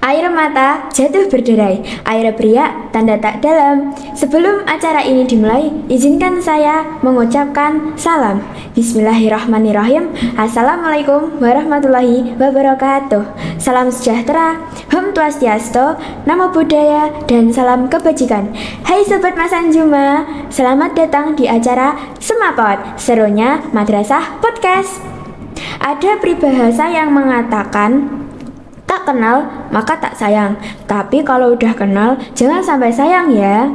Air mata jatuh berderai, air pria tanda tak dalam. Sebelum acara ini dimulai, izinkan saya mengucapkan salam. Bismillahirrahmanirrahim. Assalamualaikum warahmatullahi wabarakatuh. Salam sejahtera, Om Twastiasto, Namo Buddhaya, dan salam kebajikan. Hai Sobat Mas Anjuma, selamat datang di acara Semapot, serunya Madrasah Podcast. Ada peribahasa yang mengatakan, tak kenal maka tak sayang, tapi kalau udah kenal jangan sampai sayang ya.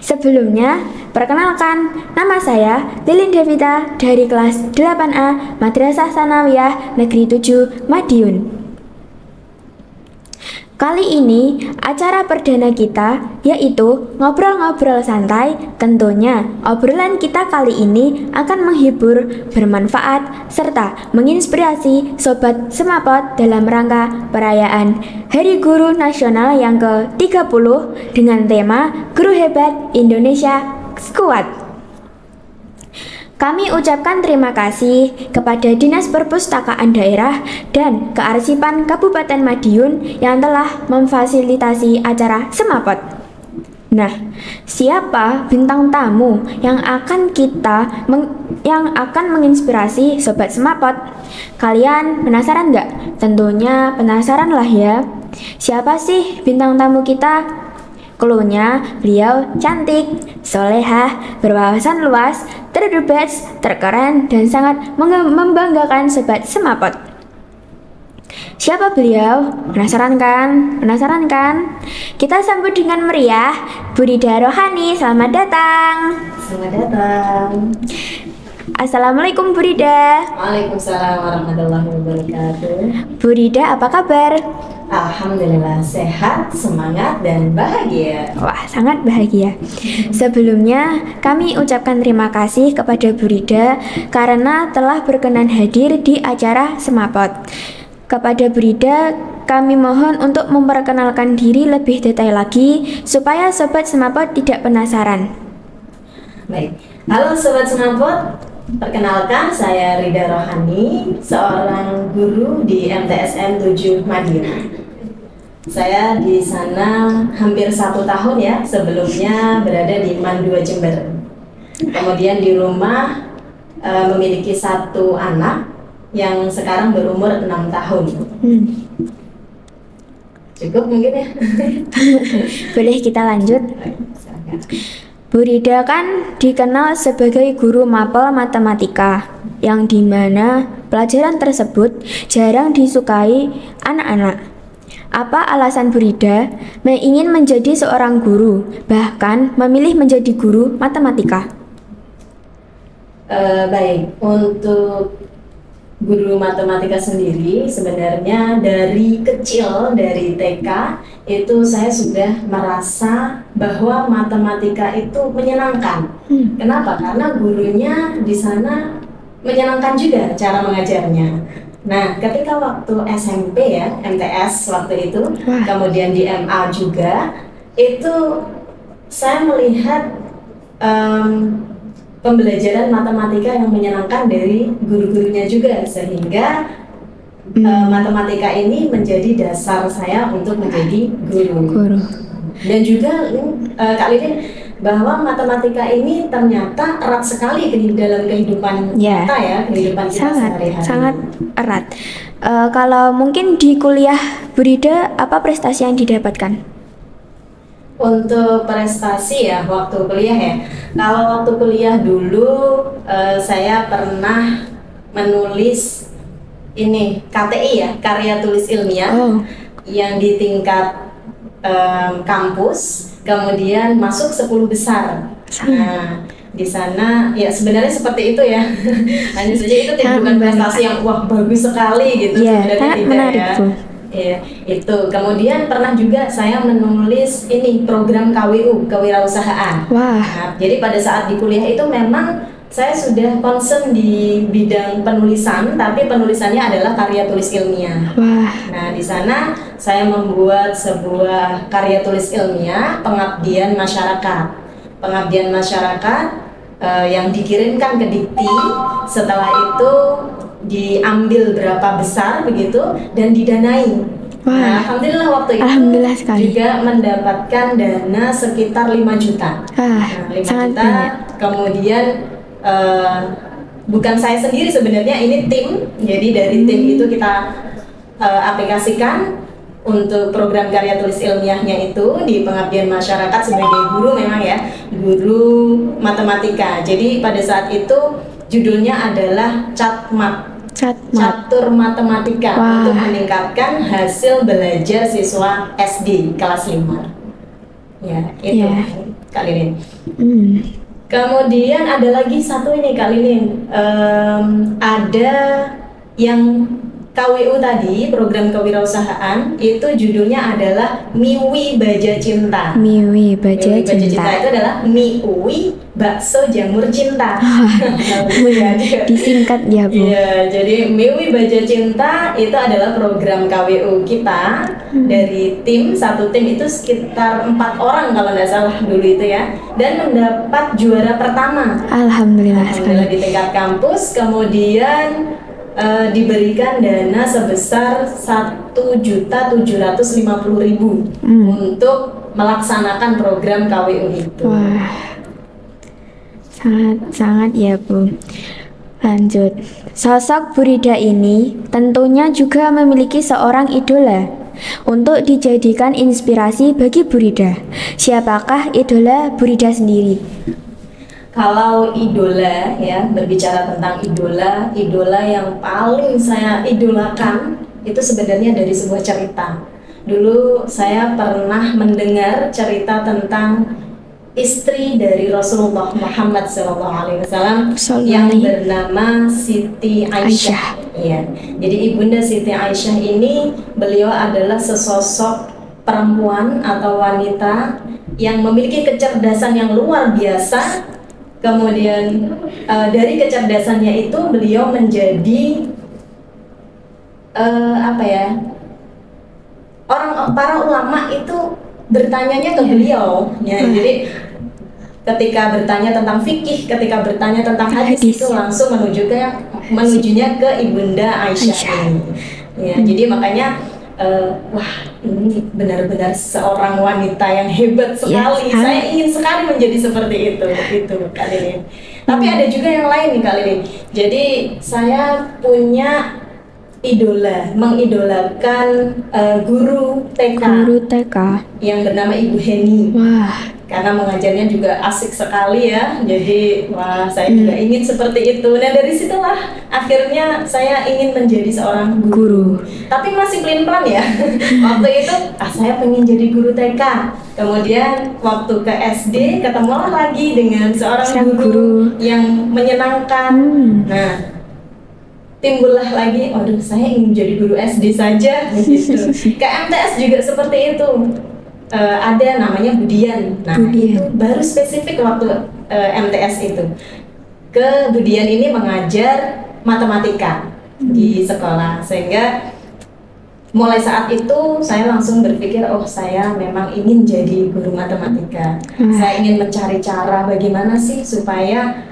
Sebelumnya, perkenalkan, nama saya Lilin Devita dari kelas 8A Madrasah Tsanawiyah Negeri 7 Madiun. Kali ini acara perdana kita yaitu ngobrol-ngobrol santai. Tentunya obrolan kita kali ini akan menghibur, bermanfaat, serta menginspirasi Sobat Semapot dalam rangka perayaan Hari Guru Nasional yang ke-30 dengan tema Guru Hebat Indonesia Kuat. Kami ucapkan terima kasih kepada Dinas Perpustakaan Daerah dan Kearsipan Kabupaten Madiun yang telah memfasilitasi acara Semapot. Nah, siapa bintang tamu yang akan menginspirasi Sobat Semapot? Kalian penasaran nggak? Tentunya penasaran lah ya. Siapa sih bintang tamu kita? Cluenya, beliau cantik, solehah, berwawasan luas, terdebes, terkeren, dan sangat membanggakan Sobat Semapot. Siapa beliau? Penasaran kan? Penasaran kan? Kita sambut dengan meriah Bu Rida Rohani. Selamat datang. Selamat datang. Assalamualaikum Bu Rida. Waalaikumsalam warahmatullahi wabarakatuh. Bu Rida, apa kabar? Alhamdulillah sehat, semangat, dan bahagia. Wah, sangat bahagia. Sebelumnya, kami ucapkan terima kasih kepada Bu Rida karena telah berkenan hadir di acara Semapot. Kepada Bu Rida, kami mohon untuk memperkenalkan diri lebih detail lagi supaya Sobat Semapot tidak penasaran. Baik, halo Sobat Semapot. Perkenalkan, saya Rida Rohani, seorang guru di MTSN 7 Madiun. Saya di sana hampir 1 tahun ya, sebelumnya berada di MAN 2 Jember. Kemudian di rumah memiliki 1 anak yang sekarang berumur 6 tahun. Cukup mungkin ya? Boleh kita lanjut? Bu Rida kan dikenal sebagai guru mapel matematika, yang dimana pelajaran tersebut jarang disukai anak-anak. Apa alasan Bu Rida ingin menjadi seorang guru, bahkan memilih menjadi guru matematika? Baik, untuk guru matematika sendiri sebenarnya dari kecil, dari TK itu saya sudah merasa bahwa matematika itu menyenangkan. Kenapa? Karena gurunya di sana menyenangkan juga cara mengajarnya. Nah, ketika waktu SMP ya, MTS waktu itu, kemudian di MA juga, itu saya melihat pembelajaran matematika yang menyenangkan dari guru-gurunya juga, sehingga matematika ini menjadi dasar saya untuk menjadi guru. Dan juga Kak Lidin, bahwa matematika ini ternyata erat sekali dalam kehidupan kita ya, kehidupan kita sehari-hari. Sangat erat. Kalau mungkin di kuliah Bu Rida, apa prestasi yang didapatkan? Untuk prestasi ya, waktu kuliah ya. Kalau waktu kuliah dulu saya pernah menulis ini KTI ya, karya tulis ilmiah, yang di tingkat kampus, kemudian masuk 10 besar. Nah, di sana ya sebenarnya seperti itu ya. Hanya saja itu bukan prestasi yang wah bagus sekali gitu, sebenarnya tidak menarik, ya. Bu. Iya, itu. Kemudian pernah juga saya menulis ini program KWU, kewirausahaan. Nah, jadi pada saat di kuliah itu memang saya sudah concern di bidang penulisan, tapi penulisannya adalah karya tulis ilmiah. Nah, di sana saya membuat sebuah karya tulis ilmiah pengabdian masyarakat. Pengabdian masyarakat yang dikirimkan ke Dikti. Setelah itu diambil berapa besar begitu dan didanai. Wah. Alhamdulillah waktu itu Alhamdulillah sekali. juga mendapatkan dana sekitar 5 juta. Ah, 5 sangat juta. banyak. Kemudian bukan saya sendiri sebenarnya, ini tim. Jadi dari tim itu kita aplikasikan untuk program karya tulis ilmiahnya itu di pengabdian masyarakat sebagai guru, memang ya, guru matematika. Jadi pada saat itu judulnya adalah catur matematika. Wah. Untuk meningkatkan hasil belajar siswa SD kelas 5. Ya, itu Kak Lilin. Kemudian ada lagi satu ini Kak Lilin, ada yang KWU tadi, program kewirausahaan, itu judulnya adalah Miwi Baja Cinta. Miwi Baja Cinta itu adalah Miwi Bakso Jamur Cinta. Disingkat ya Bu. Iya, jadi Miwi Baja Cinta itu adalah program KWU kita. Dari tim, satu tim itu sekitar 4 orang kalau nggak salah dulu itu ya, dan mendapat juara pertama. Alhamdulillah sekali. Di tingkat kampus. Kemudian diberikan dana sebesar 1.750.000 untuk melaksanakan program KWU itu. Wah, sangat ya Bu. Lanjut, sosok Bu Rida ini tentunya juga memiliki seorang idola untuk dijadikan inspirasi bagi Bu Rida. Siapakah idola Bu Rida sendiri? Kalau idola ya, berbicara tentang idola yang paling saya idolakan itu sebenarnya dari sebuah cerita. Dulu saya pernah mendengar cerita tentang istri dari Rasulullah Muhammad SAW yang bernama Siti Aisyah. Iya. Jadi ibunda Siti Aisyah ini, beliau adalah sesosok perempuan atau wanita yang memiliki kecerdasan yang luar biasa. Kemudian dari kecerdasannya itu beliau menjadi para ulama itu bertanyanya ke beliau ya. Jadi ketika bertanya tentang fikih, ketika bertanya tentang hadis itu langsung menujunya ke ibunda Aisyah ini. Ya, jadi makanya wah, ini benar-benar seorang wanita yang hebat sekali. Saya ingin sekali menjadi seperti itu Kak Lilin. Tapi ada juga yang lain nih Kak Lilin. Jadi saya punya mengidolakan guru TK yang bernama Ibu Heni. Wah. Karena mengajarnya juga asik sekali ya. Jadi wah, saya juga ingin seperti itu. Nah dari situlah akhirnya saya ingin menjadi seorang guru. Tapi masih pelin-pelan ya. Waktu itu saya pengen jadi guru TK. Kemudian waktu ke SD ketemulah lagi dengan seorang guru yang menyenangkan. Nah timbullah lagi, waduh saya ingin jadi guru SD saja gitu. Ke MTS juga seperti itu. Ada namanya Budian. Nah itu baru spesifik waktu MTS itu. Ke Budian ini mengajar matematika di sekolah, sehingga mulai saat itu saya langsung berpikir, oh saya memang ingin jadi guru matematika. Saya ingin mencari cara bagaimana sih supaya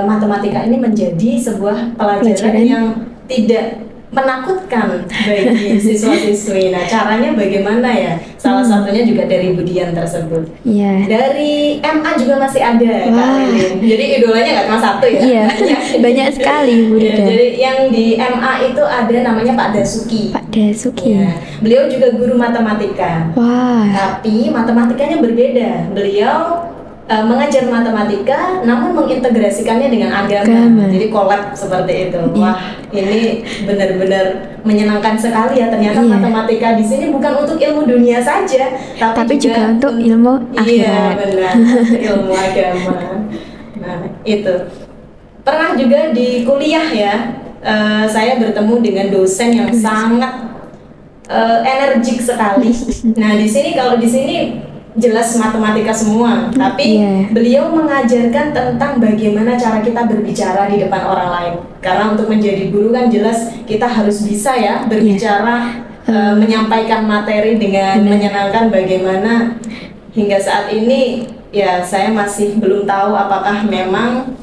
matematika ini menjadi sebuah pelajaran yang tidak menakutkan bagi siswa-siswi. Nah caranya bagaimana ya? Salah satunya juga dari Budian tersebut. Dari MA juga masih ada Kak Lilin. Jadi idolanya nggak cuma satu ya? Banyak sekali Bu Rida. Jadi yang di MA itu ada namanya Pak Dasuki. Beliau juga guru matematika. Tapi matematikanya berbeda. Beliau mengajar matematika namun mengintegrasikannya dengan agama. Jadi collab seperti itu. Wah, ini benar-benar menyenangkan sekali ya. Ternyata matematika di sini bukan untuk ilmu dunia saja, tapi juga untuk ilmu akhirat. Iya, benar. Ilmu agama. Nah, itu. Pernah juga di kuliah ya, saya bertemu dengan dosen yang sangat energik sekali. Nah, kalau di sini jelas matematika semua, tapi beliau mengajarkan tentang bagaimana cara kita berbicara di depan orang lain. Karena untuk menjadi guru kan jelas kita harus bisa ya berbicara, menyampaikan materi dengan menyenangkan. Bagaimana hingga saat ini ya saya masih belum tahu apakah memang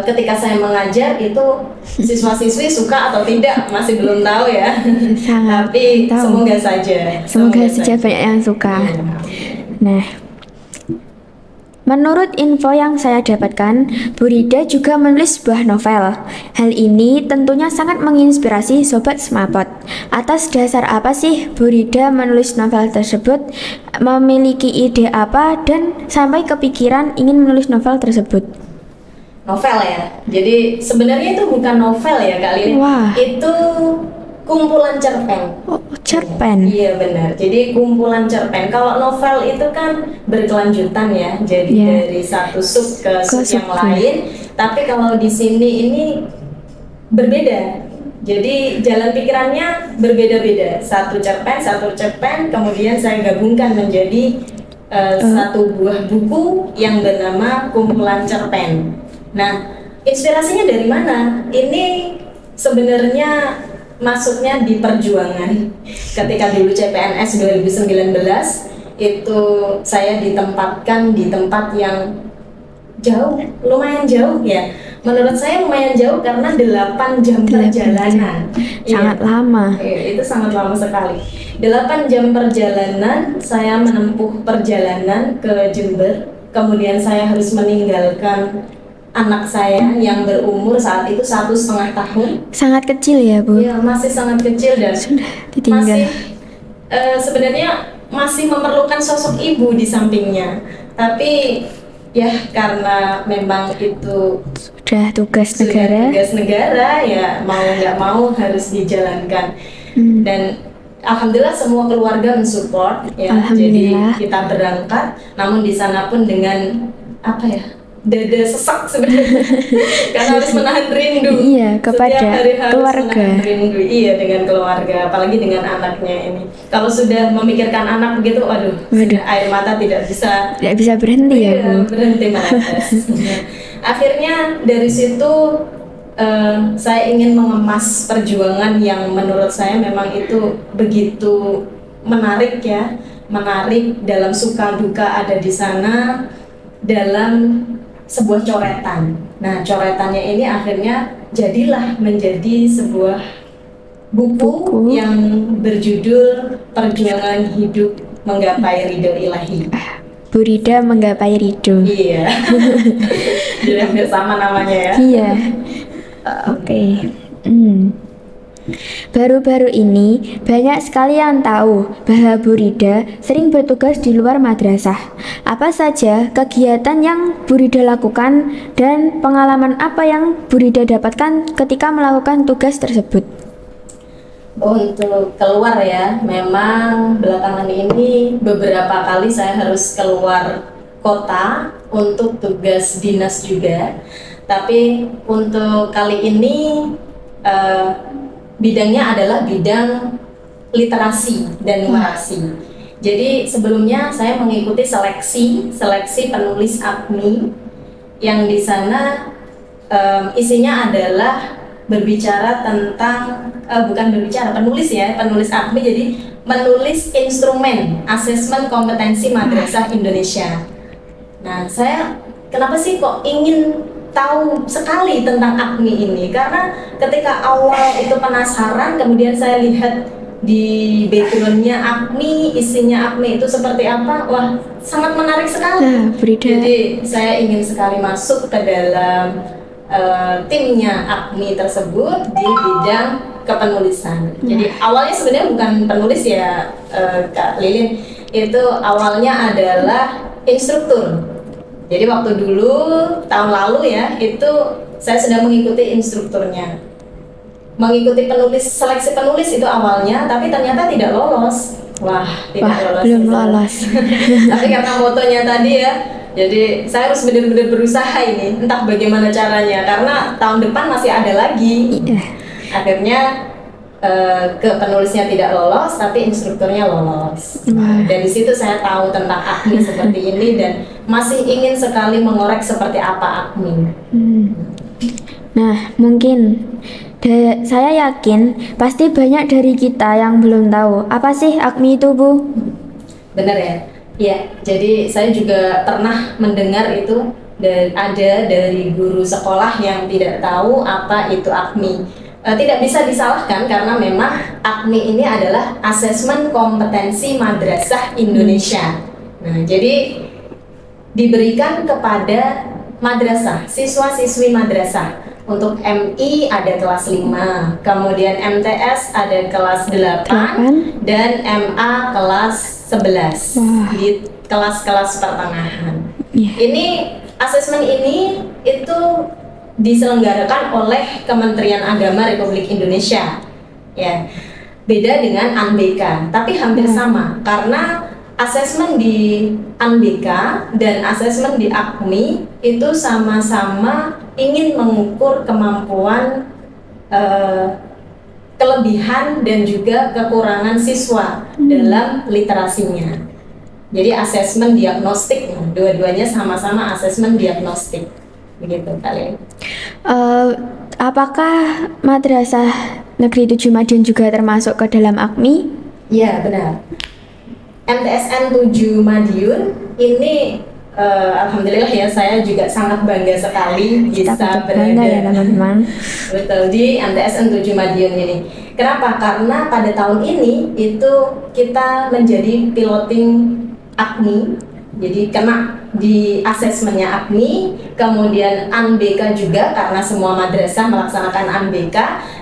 ketika saya mengajar itu siswa-siswi suka atau tidak masih belum tahu ya. Sangat Tapi tahu. semoga saja. Semoga saja banyak yang suka. Nah, menurut info yang saya dapatkan, Bu Rida juga menulis sebuah novel. Hal ini tentunya sangat menginspirasi Sobat Semapot. Atas dasar apa sih Bu Rida menulis novel tersebut? Memiliki ide apa dan sampai kepikiran ingin menulis novel tersebut? Novel ya. Jadi sebenarnya itu bukan novel ya Kak Lili. Wah. Itu kumpulan cerpen. Oh, cerpen. Iya benar. Jadi kumpulan cerpen. Kalau novel itu kan berkelanjutan ya. Jadi Iya. dari satu sub ke sub yang sub. lain. Tapi kalau di sini ini berbeda. Jadi jalan pikirannya berbeda-beda. Satu cerpen, kemudian saya gabungkan menjadi satu buah buku yang bernama Kumpulan Cerpen. Nah, inspirasinya dari mana? Ini sebenarnya masuknya di perjuangan. Ketika dulu CPNS 2019 itu saya ditempatkan di tempat yang jauh, lumayan jauh ya. Menurut saya lumayan jauh karena 8 jam 8 perjalanan. Sangat lama. Iya, itu sangat lama sekali. 8 jam perjalanan, saya menempuh perjalanan ke Jember. Kemudian saya harus meninggalkan anak saya yang berumur saat itu 1,5 tahun. Sangat kecil ya, Bu? Iya, masih sangat kecil dan Sudah ditinggal. masih sebenarnya masih memerlukan sosok ibu di sampingnya. Tapi ya karena memang itu Sudah tugas sudah negara. tugas negara, ya mau nggak mau harus dijalankan. Dan alhamdulillah semua keluarga mensupport ya. Jadi Alhamdulillah. kita berangkat, namun di sana pun dengan apa ya, dada sesak sebenarnya karena harus menahan rindu. Iya, kepada Setiap hari harus keluarga. menahan rindu, iya, dengan keluarga, apalagi dengan anaknya ini. Kalau sudah memikirkan anak begitu, waduh, air mata tidak bisa Tidak bisa berhenti ya, Bu? berhenti menetes. Akhirnya dari situ saya ingin mengemas perjuangan yang menurut saya memang itu begitu menarik ya, menarik dalam suka duka ada di sana dalam sebuah coretan. Nah, coretannya ini akhirnya jadilah menjadi sebuah buku yang berjudul Perjuangan Hidup Menggapai Ridho Ilahi. Bu Rida menggapai ridho. Iya. Jadi hampir sama namanya ya. Iya. Oke. Baru-baru ini banyak sekali yang tahu bahwa Bu Rida sering bertugas di luar madrasah. Apa saja kegiatan yang Bu Rida lakukan dan pengalaman apa yang Bu Rida dapatkan ketika melakukan tugas tersebut? Untuk keluar ya, memang belakangan ini beberapa kali saya harus keluar kota untuk tugas dinas juga. Tapi untuk kali ini bidangnya adalah bidang literasi dan numerasi. Jadi sebelumnya saya mengikuti seleksi penulis APMI yang di sana isinya adalah berbicara tentang penulis APMI, jadi menulis instrumen asesmen kompetensi madrasah Indonesia. Nah, saya kenapa sih kok ingin tahu sekali tentang APMI ini? Karena ketika awal itu penasaran, kemudian saya lihat di backgroundnya APMI, isinya APMI itu seperti apa, wah sangat menarik sekali. Nah, Bu Rida. Jadi saya ingin sekali masuk ke dalam timnya APMI tersebut di bidang kepenulisan. Jadi awalnya sebenarnya bukan penulis ya, Kak Lilin, itu awalnya adalah instruktur. Jadi waktu dulu tahun lalu ya, itu saya sedang mengikuti instrukturnya, mengikuti seleksi penulis itu awalnya, tapi ternyata tidak lolos. Tidak lolos. Belum lolos. Tapi karena motonya tadi ya, jadi saya harus benar-benar berusaha ini, entah bagaimana caranya, karena tahun depan masih ada lagi. Akhirnya ke penulisnya tidak lolos, tapi instrukturnya lolos. Dari situ saya tahu tentang APMI seperti ini dan masih ingin sekali mengorek seperti apa APMI. Nah, mungkin saya yakin pasti banyak dari kita yang belum tahu apa sih APMI itu, Bu? Benar ya? Iya, jadi saya juga pernah mendengar itu dan ada dari guru sekolah yang tidak tahu apa itu AKMI. Tidak bisa disalahkan karena memang AKMI ini adalah Asesmen Kompetensi Madrasah Indonesia. Nah, jadi diberikan kepada madrasah, siswa-siswi madrasah. Untuk MI ada kelas 5, kemudian MTS ada kelas 8, dan MA kelas 11. Di kelas-kelas pertengahan. Ini asesmen ini itu diselenggarakan oleh Kementerian Agama Republik Indonesia. Ya. Beda dengan UNBK, tapi hampir sama karena asesmen di UNBK dan asesmen di AKMI itu sama-sama ingin mengukur kemampuan, kelebihan dan juga kekurangan siswa dalam literasinya. Jadi asesmen diagnostik, dua-duanya sama-sama asesmen diagnostik, begitu kalian. Apakah Madrasah Negeri 7 Madiun juga termasuk ke dalam AKMI? Ya, benar. MTSN 7 Madiun ini alhamdulillah ya, saya juga sangat bangga sekali bisa berada ya, teman-teman. Betul, di MTSN 7 Madiun ini. Kenapa? Karena pada tahun ini itu kita menjadi piloting AKMI, jadi kena di asesmennya AKMI, kemudian UNBK juga karena semua madrasah melaksanakan UNBK,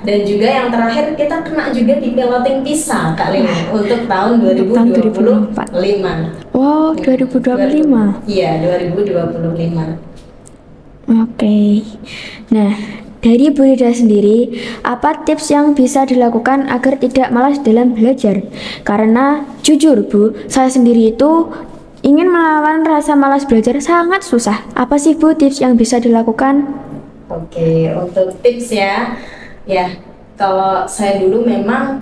dan juga yang terakhir kita kena juga di piloting PISA kali ini untuk tahun 2025. Wow, 2025. Iya, 2025. Oke. Nah, dari Bu Rida sendiri, apa tips yang bisa dilakukan agar tidak malas dalam belajar? Karena jujur Bu, saya sendiri itu ingin melawan rasa malas belajar sangat susah. Apa sih Bu tips yang bisa dilakukan? Oke, untuk tips ya kalau saya dulu memang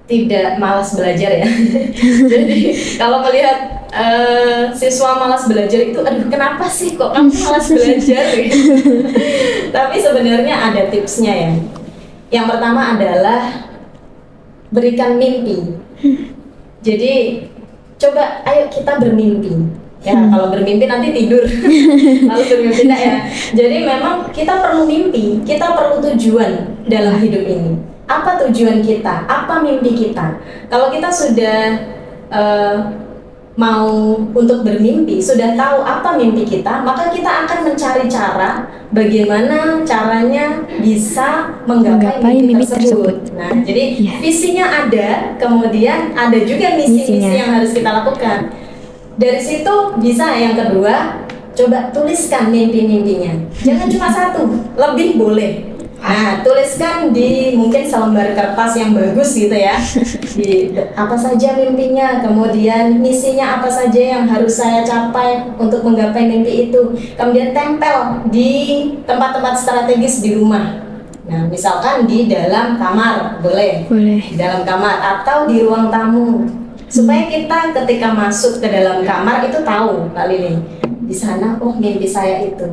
tidak malas belajar ya. Jadi kalau melihat siswa malas belajar itu, aduh kenapa sih kok kamu malas belajar? Tapi sebenarnya ada tipsnya ya. Yang pertama adalah berikan mimpi. Jadi coba ayo kita bermimpi. Ya, kalau bermimpi nanti tidur. Lalu bermimpi enggak ya. Jadi memang kita perlu mimpi, kita perlu tujuan dalam hidup ini. Apa tujuan kita? Apa mimpi kita? Kalau kita sudah mau untuk bermimpi, sudah tahu apa mimpi kita, maka kita akan mencari cara bagaimana caranya bisa menggapai mimpi tersebut. Nah, jadi visinya ada, kemudian ada juga misi-misi yang harus kita lakukan. Dari situ bisa yang kedua, coba tuliskan mimpi-mimpinya. Jangan cuma satu, lebih boleh. Nah, tuliskan di mungkin selembar kertas yang bagus gitu ya. Di apa saja mimpinya, kemudian misinya apa saja yang harus saya capai untuk menggapai mimpi itu. Kemudian tempel di tempat-tempat strategis di rumah. Nah, misalkan di dalam kamar, boleh. Di dalam kamar atau di ruang tamu. Supaya kita ketika masuk ke dalam kamar itu tahu, Kak Lili, di sana oh mimpi saya itu.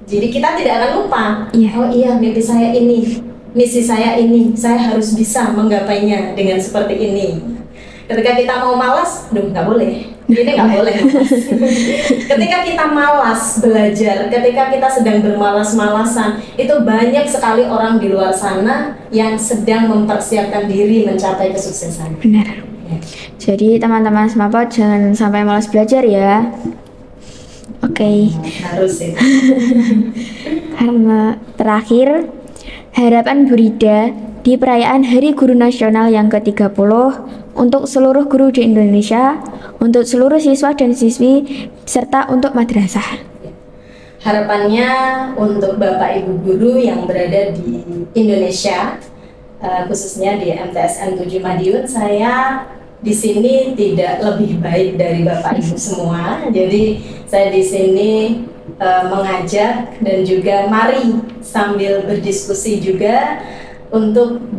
Jadi kita tidak akan lupa. Oh iya, mimpi saya ini, misi saya ini, saya harus bisa menggapainya dengan seperti ini. Ketika kita mau malas, nggak boleh. Ini nggak boleh. Ketika kita malas belajar, ketika kita sedang bermalas-malasan, itu banyak sekali orang di luar sana yang sedang mempersiapkan diri mencapai kesuksesan. Benar. Jadi teman-teman semapot jangan sampai malas belajar ya. Oke. Harus ya. Karena terakhir, harapan Bu Rida di perayaan Hari Guru Nasional yang ke-30 untuk seluruh guru di Indonesia, untuk seluruh siswa dan siswi, serta untuk madrasah. Harapannya untuk Bapak Ibu guru yang berada di Indonesia, khususnya di MTSN 7 Madiun, saya di sini tidak lebih baik dari Bapak Ibu semua. Jadi saya di sini mengajak dan juga mari sambil berdiskusi juga untuk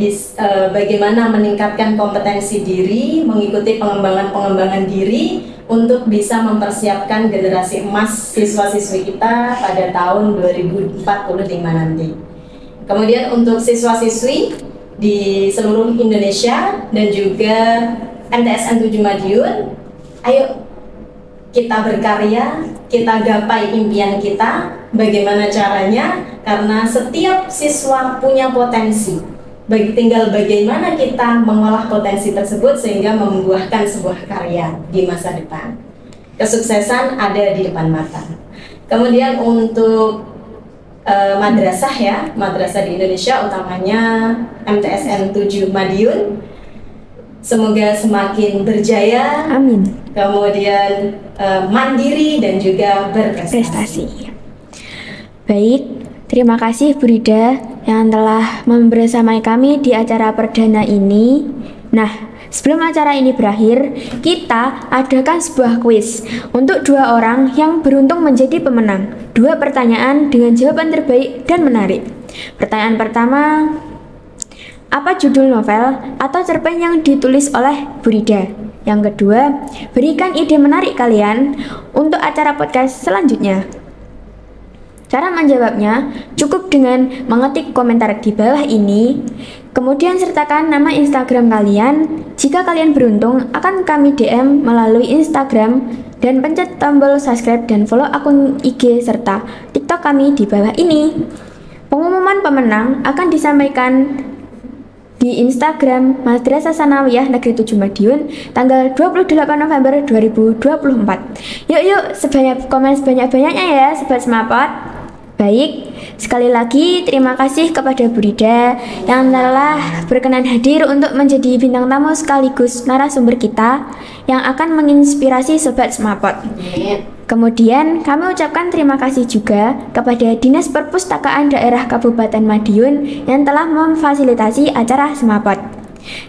bagaimana meningkatkan kompetensi diri, mengikuti pengembangan diri untuk bisa mempersiapkan generasi emas siswa-siswi kita pada tahun 2045 nanti. Kemudian untuk siswa-siswi di seluruh Indonesia dan juga MTSN 7 Madiun, ayo kita berkarya, kita gapai impian kita. Bagaimana caranya? Karena setiap siswa punya potensi. Tinggal bagaimana kita mengolah potensi tersebut sehingga membuahkan sebuah karya di masa depan. Kesuksesan ada di depan mata. Kemudian untuk madrasah ya, madrasah di Indonesia utamanya MTSN 7 Madiun. Semoga semakin berjaya. Amin. Kemudian mandiri dan juga berprestasi. Baik, terima kasih Bu Rida yang telah membersamai kami di acara perdana ini. Nah, sebelum acara ini berakhir, kita adakan sebuah kuis untuk 2 orang yang beruntung menjadi pemenang. 2 pertanyaan dengan jawaban terbaik dan menarik. Pertanyaan pertama, apa judul novel atau cerpen yang ditulis oleh Bu Rida? Yang kedua, berikan ide menarik kalian untuk acara podcast selanjutnya. Cara menjawabnya cukup dengan mengetik komentar di bawah ini, kemudian sertakan nama Instagram kalian. Jika kalian beruntung, akan kami DM melalui Instagram dan pencet tombol subscribe dan follow akun IG serta TikTok kami di bawah ini. Pengumuman pemenang akan disampaikan di Instagram Madrasah Sanawiyah Negeri 7 Madiun tanggal 28 November 2024. Yuk, komen sebanyak-banyaknya ya Sobat Semapot. Baik, sekali lagi terima kasih kepada Bu Rida yang telah berkenan hadir untuk menjadi bintang tamu sekaligus narasumber kita yang akan menginspirasi Sobat Semapot. Kemudian kami ucapkan terima kasih juga kepada Dinas Perpustakaan Daerah Kabupaten Madiun yang telah memfasilitasi acara Semapot.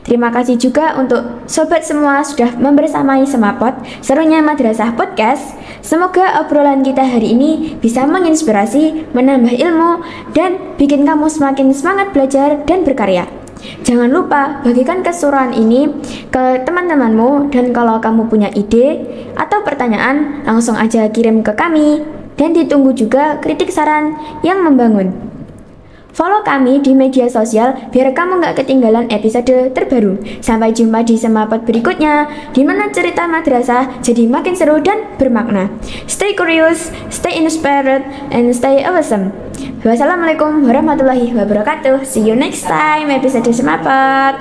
Terima kasih juga untuk sobat semua sudah membersamai Semapot, serunya Madrasah Podcast. Semoga obrolan kita hari ini bisa menginspirasi, menambah ilmu, dan bikin kamu semakin semangat belajar dan berkarya. Jangan lupa bagikan keseruan ini ke teman-temanmu, dan kalau kamu punya ide atau pertanyaan langsung aja kirim ke kami, dan ditunggu juga kritik saran yang membangun. Follow kami di media sosial biar kamu nggak ketinggalan episode terbaru. Sampai jumpa di Semapot berikutnya, di mana cerita madrasah jadi makin seru dan bermakna. Stay curious, stay inspired, and stay awesome. Wassalamualaikum warahmatullahi wabarakatuh. See you next time episode Semapot.